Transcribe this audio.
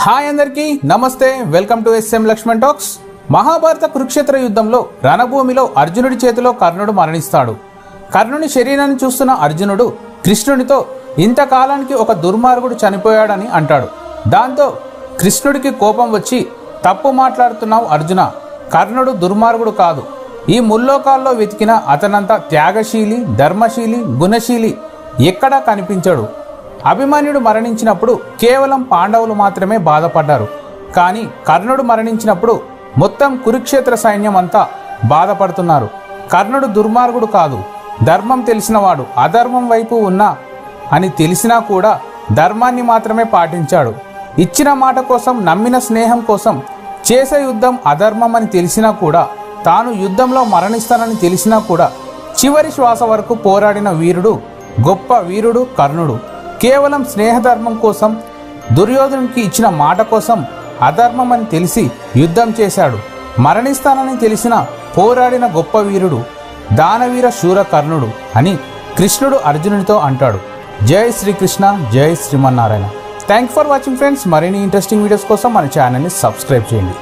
Hi అందరికీ నమస్తే, welcome to SM Lakshman talks. Mahabharata Kurukshetra యుద్ధంలో రణభూమిలో అర్జునుడి చేతిలో కర్ణుడు మరణిస్తాడు. కర్ణుని శరీరాన్ని చూస్తున్న అర్జునుడు కృష్ణునితో ఇంతకాలానికి ఒక దుర్మార్గుడు చనిపోయాడని అంటాడు. దాంతో కృష్ణుడికి కోపం వచ్చి, తప్పు మాట్లాడుతున్నావు అర్జున, కర్ణుడు దుర్మార్గుడు కాదు. ఈ ముల్లోకాల్లో వెతికిన అతనంత త్యాగశీలి, ధర్మశీలి, గుణశీలి ఎక్కడా కనిపించడు. అభిమన్యుడు మరణించినప్పుడు కేవలం పాండవులు మాత్రమే బాధపడ్డారు. కానీ కర్ణుడు మరణించినప్పుడు మొత్తం కురుక్షేత్ర సైన్యం అంతా బాధపడుతున్నారు. కర్ణుడు దుర్మార్గుడు కాదు, ధర్మం తెలిసినవాడు. అధర్మం వైపు ఉన్నా అని తెలిసినా కూడా ధర్మాన్ని మాత్రమే పాటించాడు. ఇచ్చిన మాట కోసం, నమ్మిన స్నేహం కోసం చేసే యుద్ధం అధర్మం అని తెలిసినా కూడా, తాను యుద్ధంలో మరణిస్తానని తెలిసినా కూడా చివరి శ్వాస వరకు పోరాడిన వీరుడు, గొప్ప వీరుడు కర్ణుడు. కేవలం స్నేహధర్మం కోసం, దుర్యోధనునికి ఇచ్చిన మాట కోసం అధర్మం అని తెలిసి యుద్ధం చేశాడు. మరణిస్తానని తెలిసిన పోరాడిన గొప్ప వీరుడు, దానవీర శూర కర్ణుడు అని కృష్ణుడు అర్జునుడితో అంటాడు. జై శ్రీకృష్ణ, జై Srimannarayana. Thank for watching friends. మరిన్ని ఇంట్రెస్టింగ్ వీడియోస్ కోసం మన ఛానల్ని సబ్స్క్రైబ్ చేయండి.